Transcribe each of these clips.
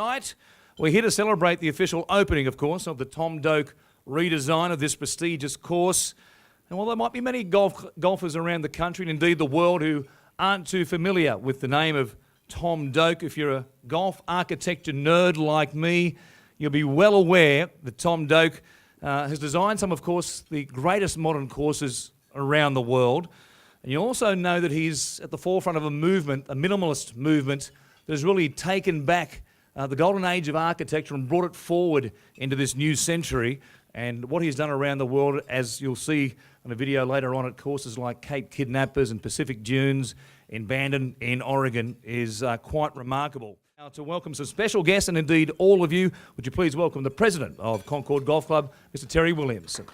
Tonight, we're here to celebrate the official opening, of course, of the Tom Doak redesign of this prestigious course. And while there might be many golfers around the country and indeed the world who aren't too familiar with the name of Tom Doak, if you're a golf architecture nerd like me, you'll be well aware that Tom Doak has designed some, of course, the greatest modern courses around the world. And you also know that he's at the forefront of a movement, a minimalist movement, that has really taken back the golden age of architecture and brought it forward into this new century. And what he's done around the world, as you'll see on a video later on at courses like Cape Kidnappers and Pacific Dunes in Bandon in Oregon, is quite remarkable. Now, to welcome some special guests, and indeed all of you, would you please welcome the President of Concord Golf Club, Mr. Terry Williamson.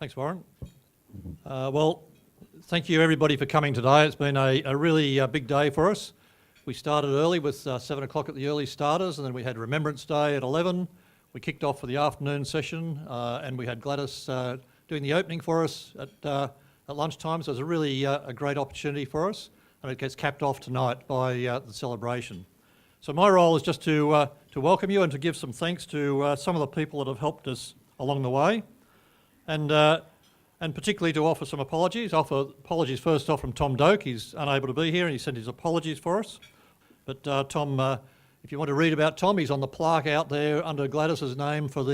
Thanks, Warren. Well, thank you everybody for coming today. It's been a really big day for us. We started early with 7 o'clock at the early starters, and then we had Remembrance Day at 11. We kicked off for the afternoon session, and we had Gladys doing the opening for us at lunchtime. So it was a really a great opportunity for us, and it gets capped off tonight by the celebration. So my role is just to welcome you and to give some thanks to some of the people that have helped us along the way. And particularly to offer some apologies. Offer apologies first off from Tom Doak. He's unable to be here and he sent his apologies for us. But Tom, if you want to read about Tom, he's on the plaque out there under Gladys's name for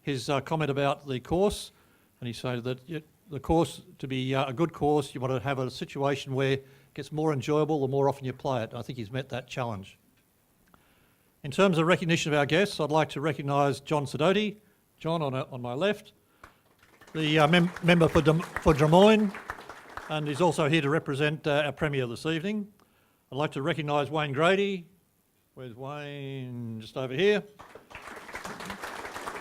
his comment about the course. And he said that the course, to be a good course, you want to have a situation where it gets more enjoyable the more often you play it. And I think he's met that challenge. In terms of recognition of our guests, I'd like to recognise John Sidoti. John on my left. The member for Des Moines, and he's also here to represent our Premier this evening. I'd like to recognise Wayne Grady. Where's Wayne? Just over here.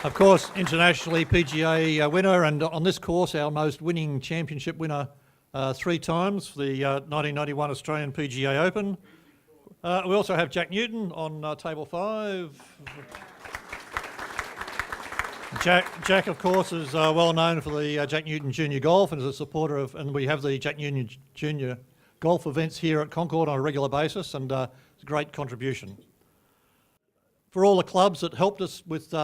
Of course, internationally PGA winner, and on this course our most winning championship winner 3 times, the 1991 Australian PGA Open. We also have Jack Newton on table 5. Jack, of course, is well known for the Jack Newton Junior Golf and is a supporter of, and we have the Jack Newton Junior Golf events here at Concord on a regular basis, and it's a great contribution. For all the clubs that helped us with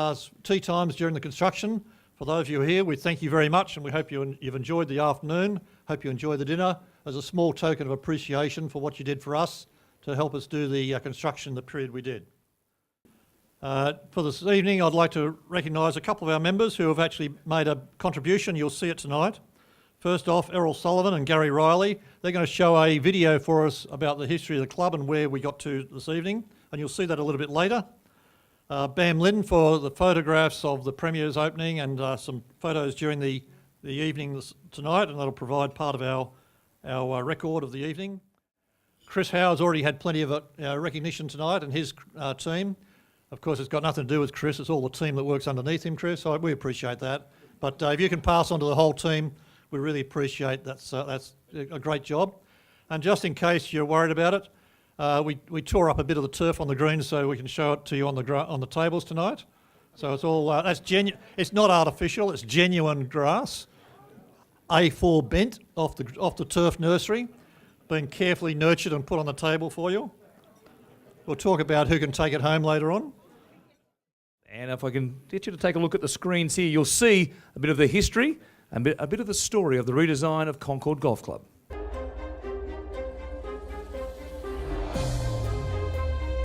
tea times during the construction, for those of you here, we thank you very much, and we hope you've enjoyed the afternoon, hope you enjoy the dinner, as a small token of appreciation for what you did for us to help us do the construction the period we did. For this evening, I'd like to recognise a couple of our members who have actually made a contribution. You'll see it tonight. First off, Erol Sullivan and Gary Reilly. They're going to show a video for us about the history of the club and where we got to this evening, and you'll see that a little bit later. Bam Lynn for the photographs of the Premier's opening and some photos during the evening tonight, and that'll provide part of our record of the evening. Chris Howe's already had plenty of recognition tonight, and his team. Of course, it's got nothing to do with Chris. It's all the team that works underneath him, Chris. So we appreciate that. But if you can pass on to the whole team, we really appreciate that's a great job. And just in case you're worried about it, we tore up a bit of the turf on the greens so we can show it to you on the tables tonight. So it's all that's genuine. It's not artificial. It's genuine grass, A4 bent off the turf nursery, being carefully nurtured and put on the table for you. We'll talk about who can take it home later on. And if I can get you to take a look at the screens here, you'll see a bit of the history and a bit of the story of the redesign of Concord Golf Club.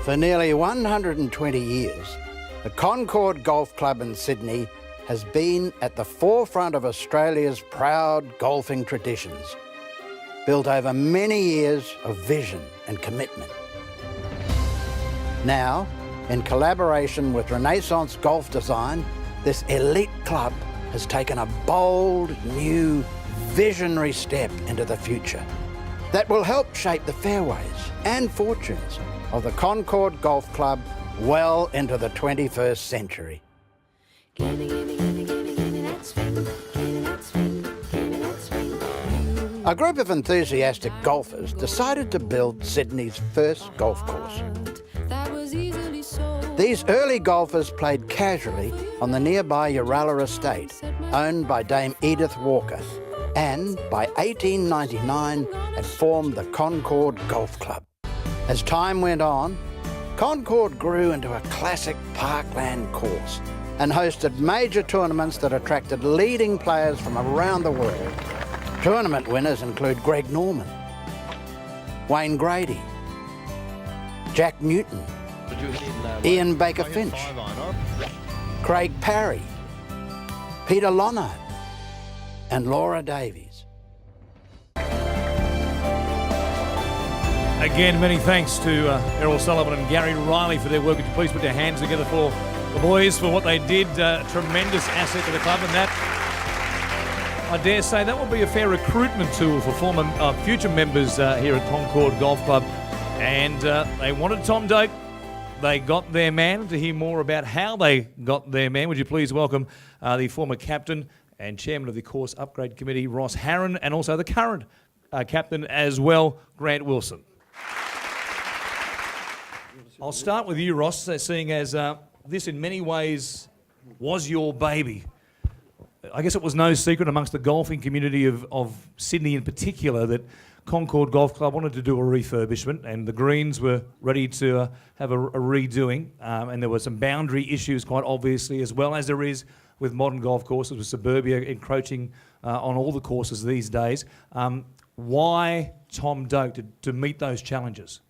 For nearly 120 years, the Concord Golf Club in Sydney has been at the forefront of Australia's proud golfing traditions, built over many years of vision and commitment. Now, in collaboration with Renaissance Golf Design, this elite club has taken a bold, new, visionary step into the future that will help shape the fairways and fortunes of the Concord Golf Club well into the 21st century. A group of enthusiastic golfers decided to build Sydney's first golf course. These early golfers played casually on the nearby Erol estate, owned by Dame Edith Walker, and by 1899 had formed the Concord Golf Club. As time went on, Concord grew into a classic parkland course and hosted major tournaments that attracted leading players from around the world. Tournament winners include Greg Norman, Wayne Grady, Jack Newton, Ian Baker Finch, Craig Parry, Peter Lonard, and Laura Davies. Again, many thanks to Erol Sullivan and Gary Reilly for their work. Would you please put your hands together for the boys for what they did? Tremendous asset to the club, and that, I dare say, that will be a fair recruitment tool for future members here at Concord Golf Club. And they wanted Tom Doak. They got their man. To hear more about how they got their man, would you please welcome the former captain and chairman of the Course Upgrade Committee, Ross Haron, and also the current captain as well, Grant Wilson. I'll start with you, Ross, seeing as this in many ways was your baby. I guess it was no secret amongst the golfing community of Sydney in particular that Concord Golf Club wanted to do a refurbishment, and the greens were ready to have a redoing, and there were some boundary issues quite obviously, as well as there is with modern golf courses, with suburbia encroaching on all the courses these days. Why Tom Doak to meet those challenges?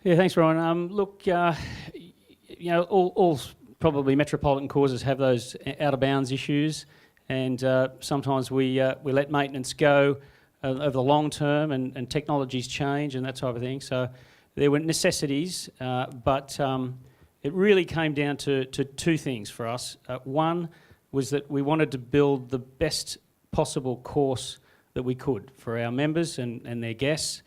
Yeah, thanks, Ryan. Look, all probably metropolitan courses have those out of bounds issues, and sometimes we let maintenance go over the long term, and technologies change and that type of thing. So there were necessities, but it really came down to two things for us. One was that we wanted to build the best possible course that we could for our members and their guests.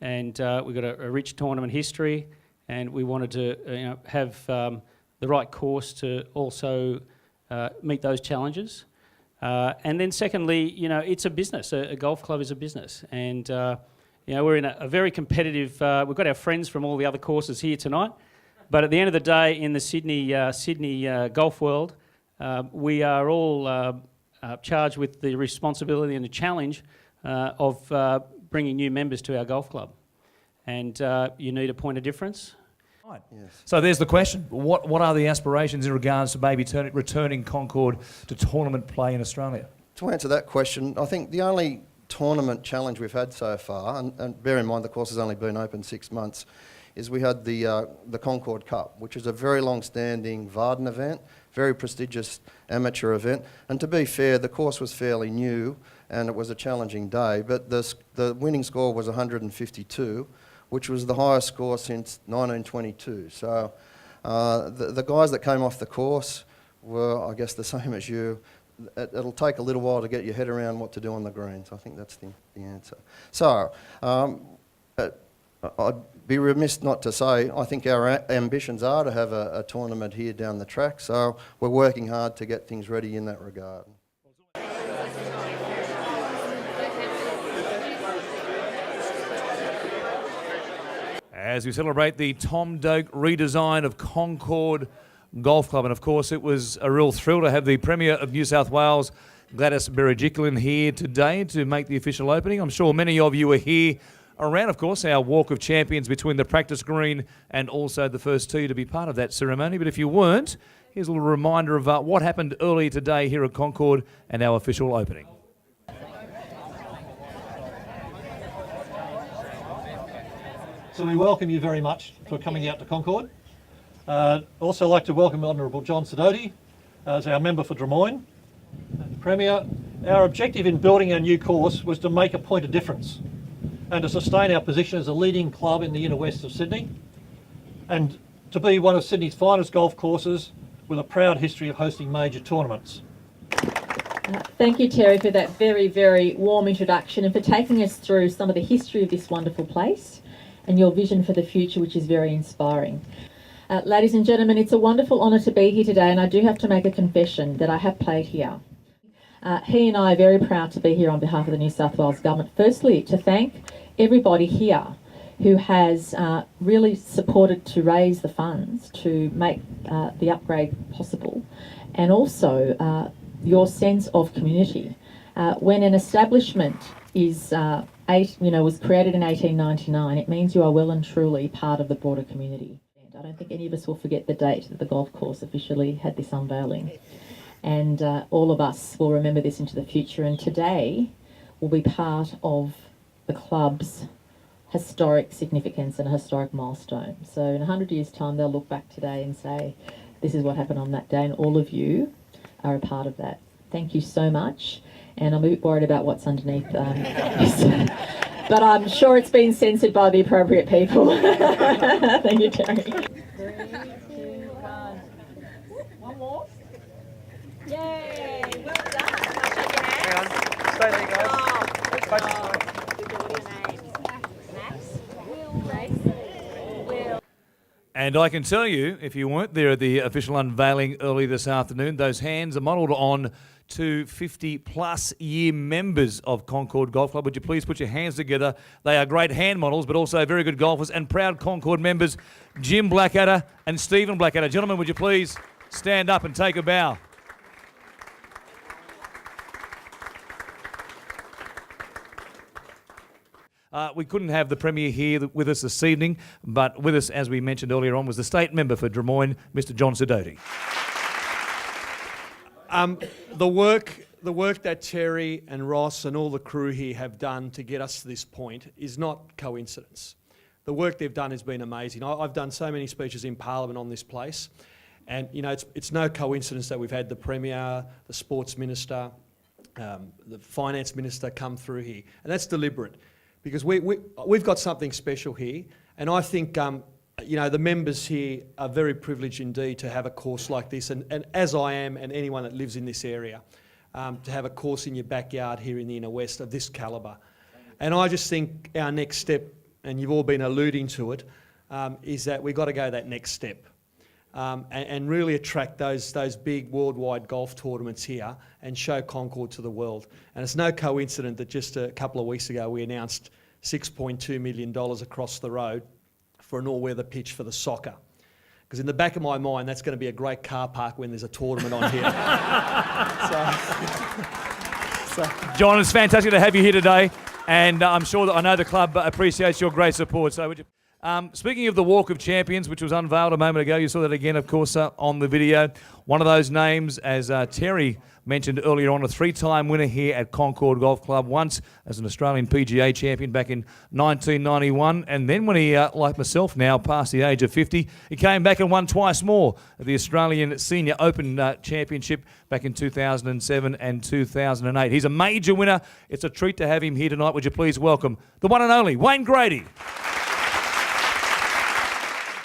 And we've got a rich tournament history, and we wanted to have the right course to also meet those challenges. And then secondly, it's a business. A golf club is a business. And, we're in a very competitive... we've got our friends from all the other courses here tonight. But at the end of the day, in the Sydney golf world, we are all charged with the responsibility and the challenge of bringing new members to our golf club. And you need a point of difference. Right. Yes. So there's the question. What are the aspirations in regards to maybe returning Concord to tournament play in Australia? To answer that question, I think the only tournament challenge we've had so far, and bear in mind the course has only been open 6 months, is we had the Concord Cup, which is a very long-standing Varden event, very prestigious amateur event. And to be fair, the course was fairly new and it was a challenging day, but the winning score was 152, which was the highest score since 1922. So the guys that came off the course were, I guess, the same as you. It'll take a little while to get your head around what to do on the greens. I think that's the answer. So I'd be remiss not to say I think our ambitions are to have a tournament here down the track, so we're working hard to get things ready in that regard. As we celebrate the Tom Doak redesign of Concord Golf Club. And of course, it was a real thrill to have the Premier of New South Wales, Gladys Berejiklian, here today to make the official opening. I'm sure many of you are here around, of course, our Walk of Champions between the practice green and also the first tee to be part of that ceremony. But if you weren't, here's a little reminder of what happened earlier today here at Concord and our official opening. So we welcome you very much for coming out to Concord. Also like to welcome Honourable John Sidoti as our member for Drummoyne. Premier, our objective in building our new course was to make a point of difference and to sustain our position as a leading club in the inner west of Sydney, and to be one of Sydney's finest golf courses with a proud history of hosting major tournaments. Thank you, Terry, for that very, very warm introduction and for taking us through some of the history of this wonderful place and your vision for the future, which is very inspiring. Ladies and gentlemen, it's a wonderful honour to be here today, and I do have to make a confession that I have played here. He and I are very proud to be here on behalf of the New South Wales Government. Firstly, to thank everybody here who has really supported to raise the funds to make the upgrade possible, and also your sense of community When an establishment is was created in 1899, it means you are well and truly part of the broader community. I don't think any of us will forget the date that the golf course officially had this unveiling. And all of us will remember this into the future. And today will be part of the club's historic significance and a historic milestone. So in 100 years' time, they'll look back today and say, this is what happened on that day, and all of you are a part of that. Thank you so much. And I'm a bit worried about what's underneath this. But I'm sure it's been censored by the appropriate people. Thank you, Terry. 3, 2, 1. One more. Yay! Well done. Hang on. Stay there, guys. And I can tell you, if you weren't there at the official unveiling early this afternoon, those hands are modelled on to 50-plus year members of Concord Golf Club. Would you please put your hands together? They are great hand models, but also very good golfers and proud Concord members, Jim Blackadder and Stephen Blackadder. Gentlemen, would you please stand up and take a bow? We couldn't have the Premier here with us this evening, but with us, as we mentioned earlier on, was the State Member for Drummoyne, Mr. John Sidoti. The work that Terry and Ross and all the crew here have done to get us to this point is not coincidence. The work they've done has been amazing. I've done so many speeches in Parliament on this place, and you know it's no coincidence that we've had the Premier, the Sports Minister, the Finance Minister come through here, and that's deliberate. Because we've got something special here, and I think the members here are very privileged indeed to have a course like this, and as I am, and anyone that lives in this area, to have a course in your backyard here in the inner west of this calibre. And I just think our next step, and you've all been alluding to it, is that we've got to go that next step. And really attract those big worldwide golf tournaments here and show Concord to the world. And it's no coincidence that just a couple of weeks ago we announced $6.2 million across the road for an all-weather pitch for the soccer. Because in the back of my mind, that's going to be a great car park when there's a tournament on here. John, it's fantastic to have you here today, and I'm sure that I know the club appreciates your great support. So would you... Speaking of the Walk of Champions, which was unveiled a moment ago, you saw that again, of course, on the video. One of those names, as Terry mentioned earlier on, a 3-time winner here at Concord Golf Club, once as an Australian PGA champion back in 1991. And then when he, like myself now, passed the age of 50, he came back and won twice more at the Australian Senior Open Championship back in 2007 and 2008. He's a major winner. It's a treat to have him here tonight. Would you please welcome the one and only Wayne Grady.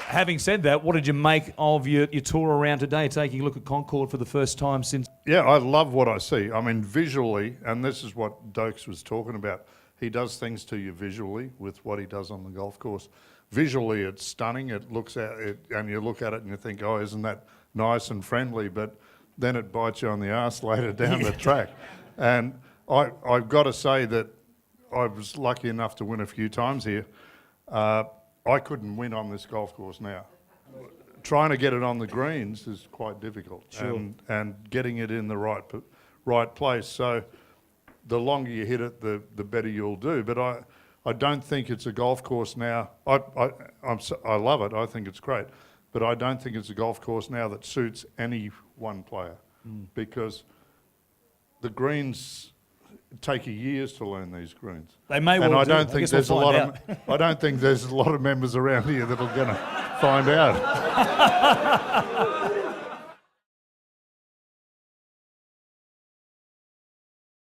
Having said that, what did you make of your tour around today, taking a look at Concord for the first time since... Yeah, I love what I see. I mean, visually, and this is what Doakes was talking about, he does things to you visually with what he does on the golf course. Visually, it's stunning. It looks at it, and you look at it and you think, oh, isn't that nice and friendly? But then it bites you on the arse later down the track. And I've got to say that I was lucky enough to win a few times here. I couldn't win on this golf course now. Trying to get it on the greens is quite difficult, sure. and getting it in the right place. So the longer you hit it, the better you'll do. But I don't think it's a golf course now. I love it. I think it's great, but I don't think it's a golf course now that suits any one player, because the greens take you years to learn these greens. They may well. And I do. don't think there's a lot of. I don't think there's a lot of members around here that are going to find out.